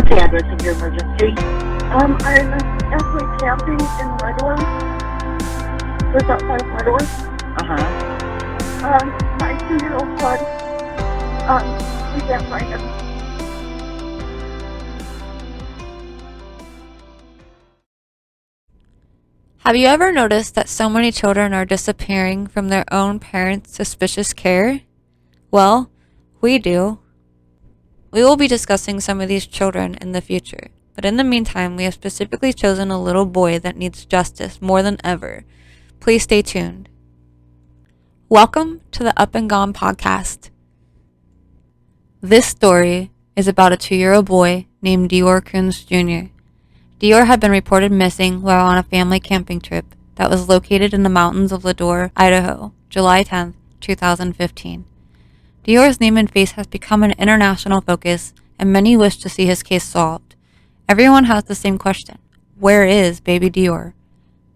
What's the address of your emergency? I'm actually camping in Redwood. Just outside of Redwood. My 2-year-old son, we can't find him. Have you ever noticed that so many children are disappearing from their own parents' suspicious care? Well, we do. We will be discussing some of these children in the future, but in the meantime, we have specifically chosen a little boy that needs justice more than ever. Please stay tuned. Welcome to the Up and Gone podcast. This story is about a 2-year-old boy named Deorr Kunz Jr. Deorr had been reported missing while on a family camping trip that was located in the mountains of Deorr, Idaho, July 10, 2015. Deorr's name and face has become an international focus, and many wish to see his case solved. Everyone has the same question: where is baby Deorr?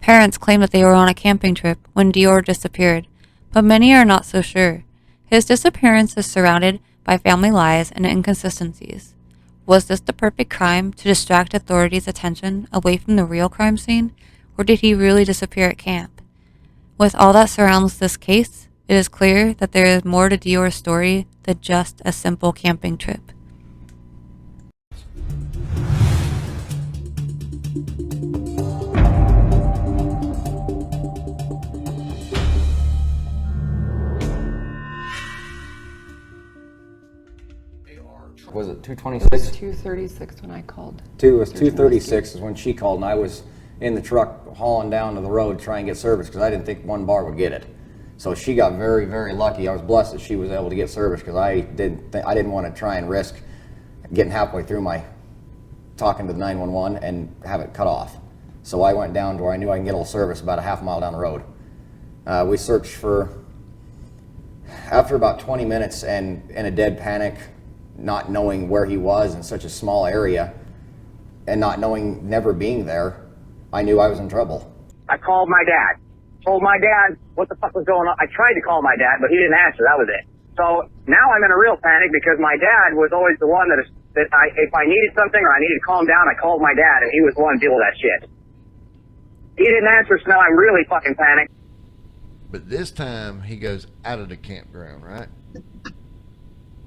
Parents claim that they were on a camping trip when Deorr disappeared, but many are not so sure. His disappearance is surrounded by family lies and inconsistencies. Was this the perfect crime to distract authorities' attention away from the real crime scene, or did he really disappear at camp? With all that surrounds this case, it is clear that there is more to Deorr's story than just a simple camping trip. Was it 2:26? It was 2:36 when I called. It was 2:36 is when she called, and I was in the truck hauling down to the road trying to get service because I didn't think one bar would get it. So she got very, very lucky. I was blessed that she was able to get service because I didn't want to try and risk getting halfway through my talking to the 911 and have it cut off. So I went down to where I knew I can get a little service about a half mile down the road. We searched after about 20 minutes and in a dead panic, not knowing where he was in such a small area and never being there, I knew I was in trouble. I called my dad, told my dad what the fuck was going on. I tried to call my dad, but he didn't answer. That was it. So now I'm in a real panic because my dad was always the one if I needed something or I needed to calm down, I called my dad and he was the one to deal with that shit. He didn't answer, so now I'm really fucking panicked. But this time he goes out of the campground, right?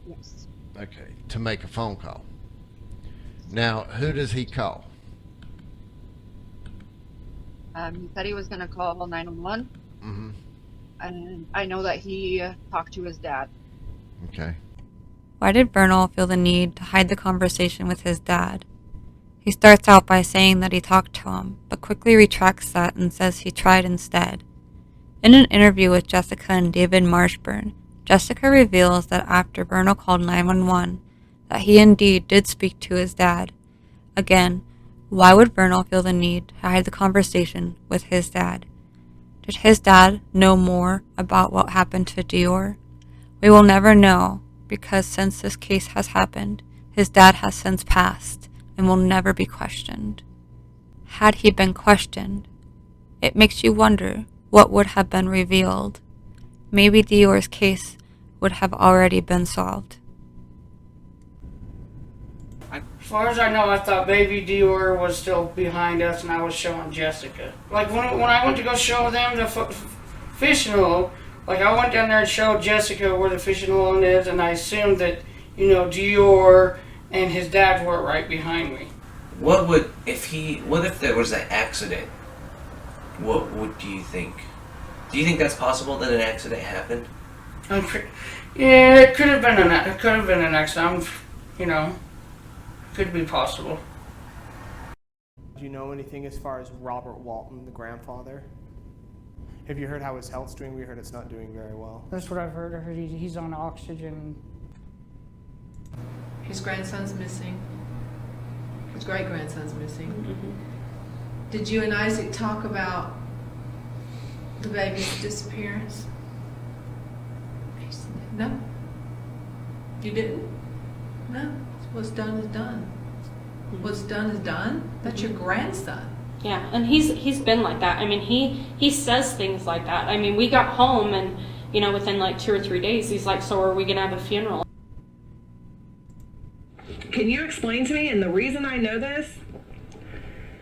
Yes. Okay, to make a phone call. Now, who does he call? He said he was going to call 911. Mm-hmm. And I know that he talked to his dad. Okay. Why did Bernal feel the need to hide the conversation with his dad? He starts out by saying that he talked to him, but quickly retracts that and says he tried instead. In an interview with Jessica and David Marshburn, Jessica reveals that after Bernal called 911, that he indeed did speak to his dad. Again, why would Bernal feel the need to hide the conversation with his dad? Did his dad know more about what happened to Deorr? We will never know, because since this case has happened, his dad has since passed and will never be questioned. Had he been questioned, it makes you wonder what would have been revealed. Maybe Deorr's case would have already been solved. As far as I know, I thought baby Deorr was still behind us and I was showing Jessica. Like when I went to go show them the fishing hole, like I went down there and showed Jessica where the fishing hole is, and I assumed that, Deorr and his dad were right behind me. What if there was an accident? What do you think? Do you think that's possible that an accident happened? Yeah, it could have been an accident. Could be possible. Do you know anything as far as Robert Walton, the grandfather? Have you heard how his health's doing? We heard it's not doing very well. That's what I've heard. I heard he's on oxygen. His grandson's missing. His great-grandson's missing. Mm-hmm. Did you and Isaac talk about the baby's disappearance? No? You didn't? No. What's done is done. What's done is done? That's your grandson. Yeah, and he's been like that. I mean, he says things like that. I mean, we got home and, within like 2 or 3 days, he's like, so are we going to have a funeral? Can you explain to me? And the reason I know this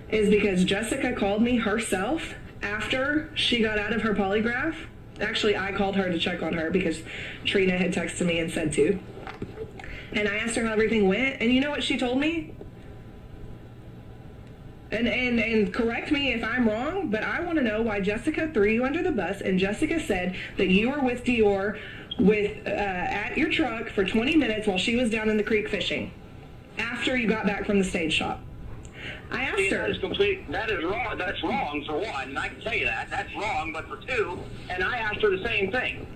is because Jessica called me herself after she got out of her polygraph. Actually, I called her to check on her because Trina had texted me and said to. And I asked her how everything went, and you know what she told me? And correct me if I'm wrong, but I want to know why Jessica threw you under the bus, and Jessica said that you were with Deorr at your truck for 20 minutes while she was down in the creek fishing after you got back from the stage shop. I asked her. That is wrong. That's wrong, for one, and I can tell you that. That's wrong, but for two, and I asked her the same thing.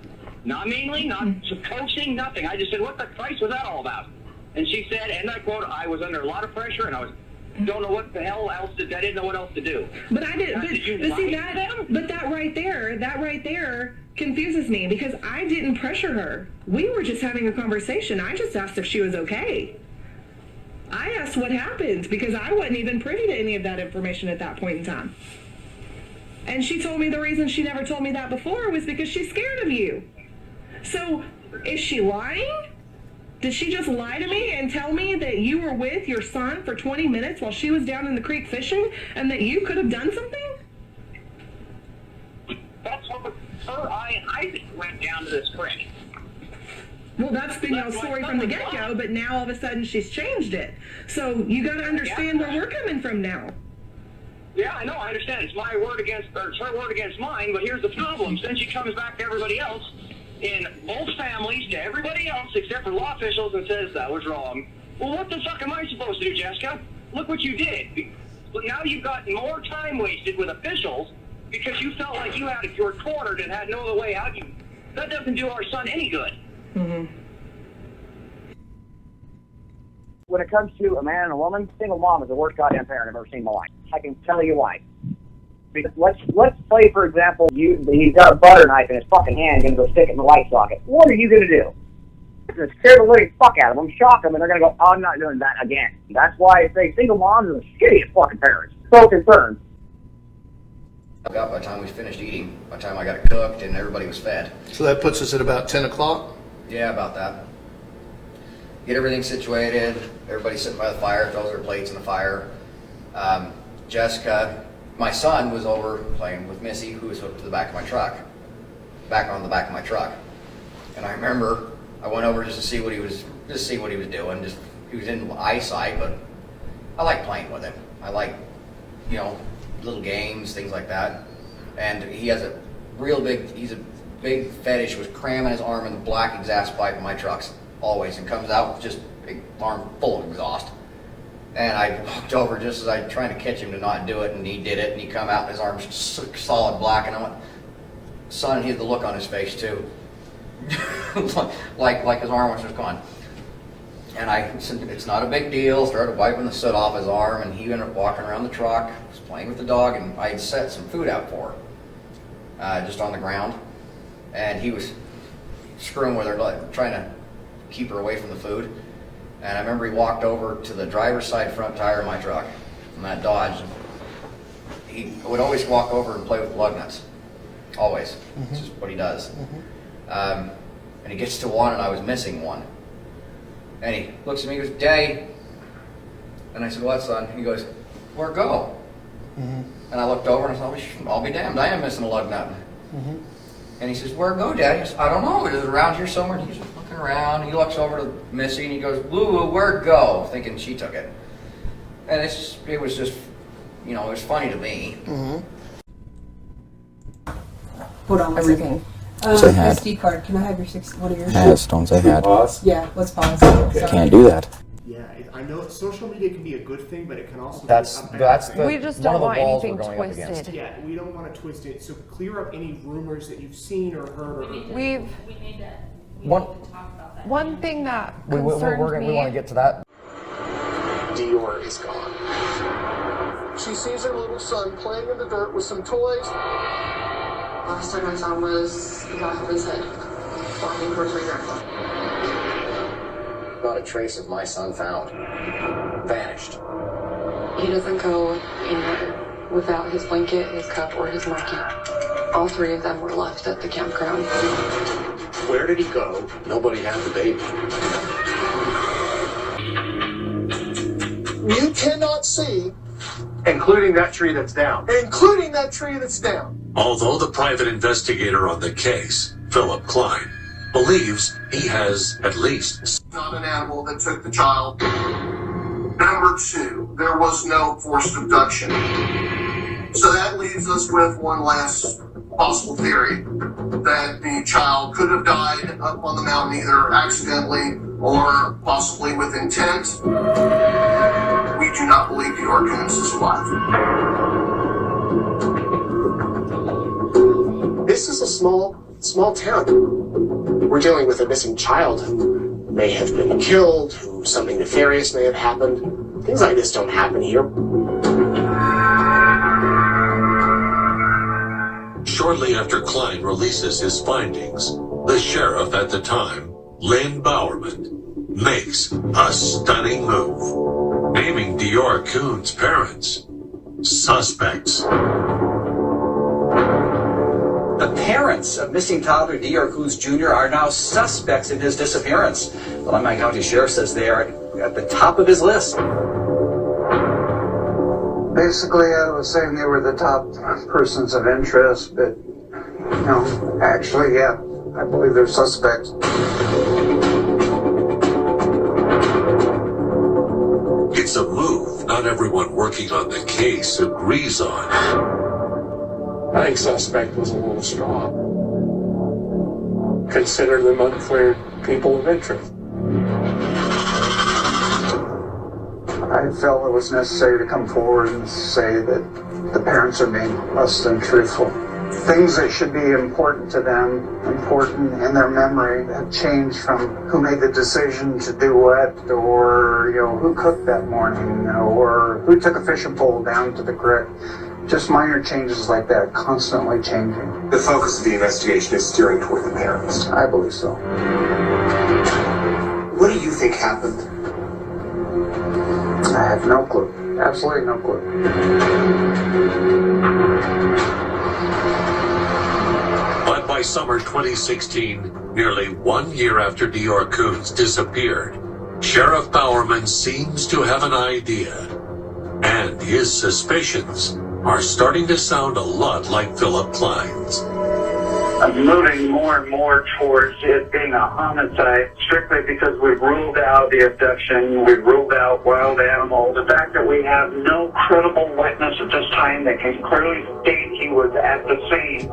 Not meanly, not coaching, nothing. I just said, what the Christ was that all about? And she said, and I quote, I was under a lot of pressure, and I don't know what the hell else I didn't know what else to do. But I didn't. But that right there confuses me because I didn't pressure her. We were just having a conversation. I just asked if she was okay. I asked what happened because I wasn't even privy to any of that information at that point in time. And she told me the reason she never told me that before was because she's scared of you. So, is she lying? Did she just lie to me and tell me that you were with your son for 20 minutes while she was down in the creek fishing and that you could have done something? That's what her, I and Isaac went down to this creek. Well, that's been y'all's story from the get-go, but now all of a sudden she's changed it. So you got to understand where we're coming from now. Yeah, I know, I understand. It's my word against, or it's her word against mine, but here's the problem. Since she comes back to everybody else, in both families, to everybody else except for law officials, and says that was wrong. Well, what the fuck am I supposed to do, Jessica? Look what you did. But now you've got more time wasted with officials because you felt like you were cornered and had no other way out. That doesn't do our son any good. Mm-hmm. When it comes to a man and a woman, single mom is the worst goddamn parent I've ever seen in my life. I can tell you why. Because let's play, for example, he's got a butter knife in his fucking hand, going to go stick it in the light socket. What are you going to do? You're going to scare the living fuck out of them, shock them, and they're going to go, oh, I'm not doing that again. That's why I say single moms are the shittiest fucking parents. So concerned. I got by the time we finished eating, by the time I got it cooked and everybody was fed. So that puts us at about 10 o'clock? Yeah, about that. Get everything situated, everybody sitting by the fire, throws their plates in the fire. Jessica, my son, was over playing with Missy, who was hooked to the back of my truck, back on the back of my truck. And I remember I went over just to see what he was doing. He was in eyesight, but I like playing with him. I like, little games, things like that. And he has a big fetish with cramming his arm in the black exhaust pipe of my trucks, always, and comes out with just a big arm full of exhaust. And I walked over just as I trying to catch him to not do it, and he did it, and he come out, and his arm's solid black, and I went, son, he had the look on his face too, like his arm was just gone. And I said, it's not a big deal, started wiping the soot off his arm, and he ended up walking around the truck, was playing with the dog, and I had set some food out for her, just on the ground, and he was screwing with her, trying to keep her away from the food. And I remember he walked over to the driver's side front tire of my truck, from that Dodge. He would always walk over and play with lug nuts. Always. Mm-hmm. It's just what he does. Mm-hmm. And he gets to one, and I was missing one. And he looks at me and goes, Daddy. And I said, what, son? He goes, where'd it go? Mm-hmm. And I looked over, and I thought, I'll be damned, I am missing a lug nut. Mm-hmm. And he says, where'd it go, Daddy? I said, I don't know. It is around here somewhere. And he's looking around. He looks over to Missy, and he goes, woo, where'd it go? Thinking she took it. And it was just, it was funny to me. Mm-hmm. Hold on one second. Say had. SD card. Can I have what are yours? Has, don't say had. Pause? Yeah, let's pause. Okay. Can't do that. Yeah, I know social media can be a good thing, but it can also that's we just don't want anything twisted. Yeah, we don't want to twist it. So clear up any rumors that you've seen or heard. We need to talk about that. One thing that concerns me. We want to get to that. Deorr is gone. She sees her little son playing in the dirt with some toys. Last time I saw him was the back of his head, walking towards my grandpa. Not a trace of my son found. Vanished. He doesn't go anywhere without his blanket, his cup, or his marquee. All three of them were left at the campground. Where did he go? Nobody had the baby. you cannot see, including that tree that's down. including that tree that's down. Although the private investigator on the case, Philip Klein, believes he has at least Not an animal that took the child. Number 2, there was no forced abduction. So that leaves us with one last possible theory, that the child could have died up on the mountain either accidentally or possibly with intent. We do not believe Deorr Kunz is alive. This is a small town. We're dealing with a missing child who may have been killed, who something nefarious may have happened. Things like this don't happen here. Shortly after Klein releases his findings, the sheriff at the time, Lynn Bowerman, makes a stunning move, naming Deorr Kunz's parents suspects. The parents of missing toddler Deorr Kunz Jr. are now suspects in his disappearance. The Limelight County Sheriff says they are at the top of his list. Basically, I was saying they were the top persons of interest, but, actually, yeah, I believe they're suspects. It's a move not everyone working on the case agrees on. I think suspect was a little strong. Consider them uncleared people of interest. I felt it was necessary to come forward and say that the parents are being less than truthful. Things that should be important to them, important in their memory, have changed from who made the decision to do what, or, who cooked that morning, or who took a fishing pole down to the creek. Just minor changes like that, constantly changing. The focus of the investigation is steering toward the parents. I believe so. What do you think happened? I have no clue. Absolutely no clue. But by summer 2016, nearly 1 year after Deorr Kunz disappeared, Sheriff Bowerman seems to have an idea. And his suspicions are starting to sound a lot like Philip Klein's. I'm moving more and more towards it being a homicide, strictly because we've ruled out the abduction, we've ruled out wild animals. The fact that we have no credible witness at this time that can clearly state he was at the scene.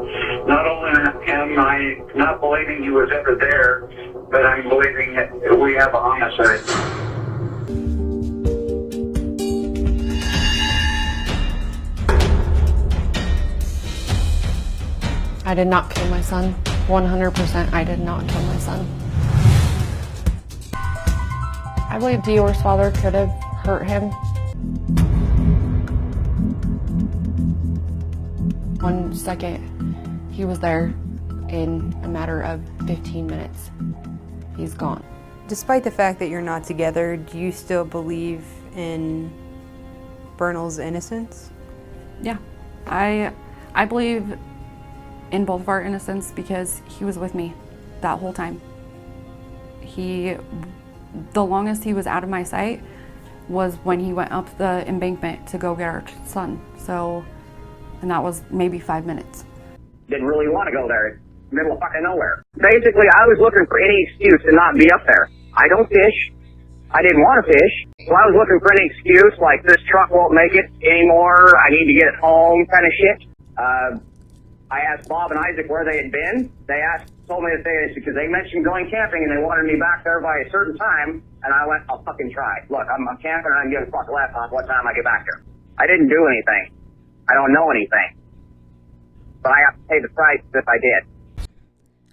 Not only am I not believing he was ever there, but I'm believing that we have a homicide. I did not kill my son. 100% I did not kill my son. I believe Deorr's father could have hurt him. 1 second, he was there. In a matter of 15 minutes, he's gone. Despite the fact that you're not together, do you still believe in Bernal's innocence? Yeah, I believe in both of our innocence because he was with me that whole time. The longest he was out of my sight was when he went up the embankment to go get our son. And that was maybe 5 minutes. Didn't really want to go there. Middle of fucking nowhere. Basically, I was looking for any excuse to not be up there. I don't fish. I didn't want to fish. So I was looking for any excuse, like this truck won't make it anymore, I need to get it home kind of shit. I asked Bob and Isaac where they had been. They told me that because they mentioned going camping and they wanted me back there by a certain time, and I went, I'll fucking try. Look, I'm camping and I'm giving a fuck left on what time I get back there. I didn't do anything. I don't know anything. But I have to pay the price if I did.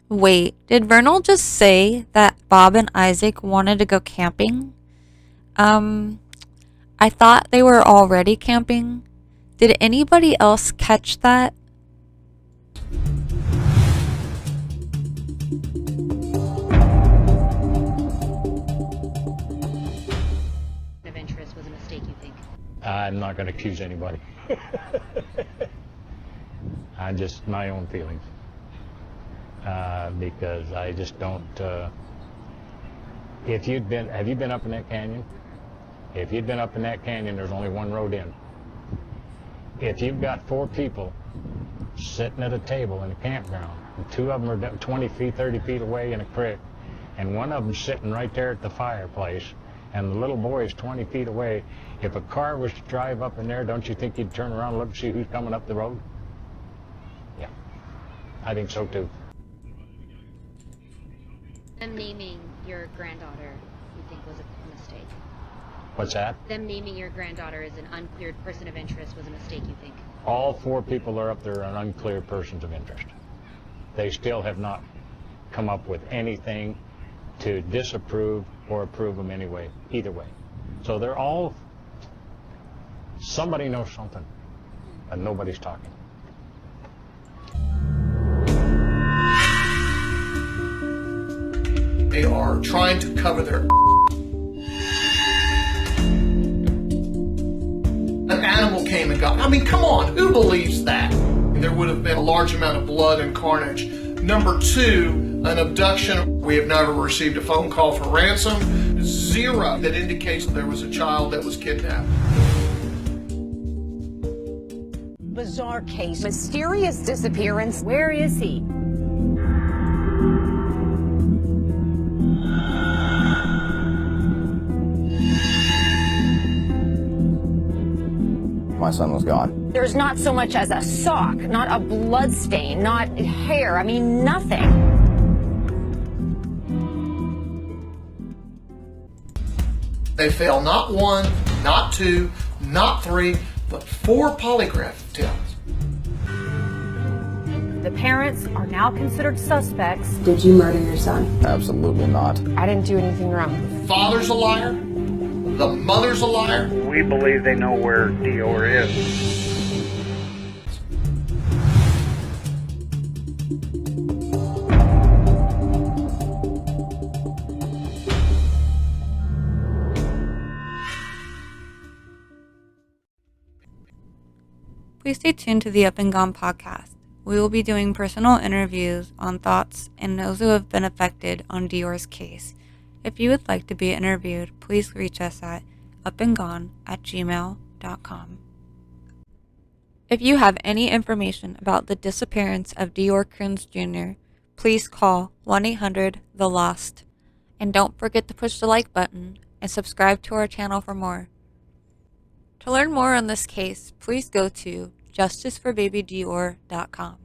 Wait, did Vernal just say that Bob and Isaac wanted to go camping? I thought they were already camping. Did anybody else catch that? Of interest was a mistake, you think? I'm not going to accuse anybody. Just my own feelings. Because I just don't. Have you been up in that canyon? If you'd been up in that canyon, there's only one road in. If you've got 4 people sitting at a table in a campground, and 2 of them are 20 feet, 30 feet away in a creek, and one of them sitting right there at the fireplace, and the little boy is 20 feet away, if a car was to drive up in there, don't you think you'd turn around and look and see who's coming up the road? Yeah, I think so too. Them naming your granddaughter, you think was a mistake? What's that? Them naming your granddaughter as an uncleared person of interest was a mistake, you think? All 4 people are up there are unclear persons of interest. They still have not come up with anything to disapprove or approve them anyway, either way. So they're all, somebody knows something, and nobody's talking. They are trying to cover their an animal came and got. I mean, come on, who believes that? There would have been a large amount of blood and carnage. Number 2, an abduction. We have never received a phone call for ransom. 0 that indicates there was a child that was kidnapped. Bizarre case. Mysterious disappearance. Where is he? My son was gone. There's not so much as a sock, not a blood stain, not hair. I mean, nothing. They fail not 1, not 2, not 3, but 4 polygraph tests. The parents are now considered suspects. Did you murder your son? Absolutely not. I didn't do anything wrong. Father's a liar. The mother's a liar. We believe they know where Deorr is. Please stay tuned to the Up and Gone podcast. We will be doing personal interviews on thoughts and those who have been affected on Deorr's case. If you would like to be interviewed, please reach us at upandgone@gmail.com. If you have any information about the disappearance of Deorr Kunz Jr., please call 1-800-THE-LOST. And don't forget to push the like button and subscribe to our channel for more. To learn more on this case, please go to Justiceforbabydeorr.com.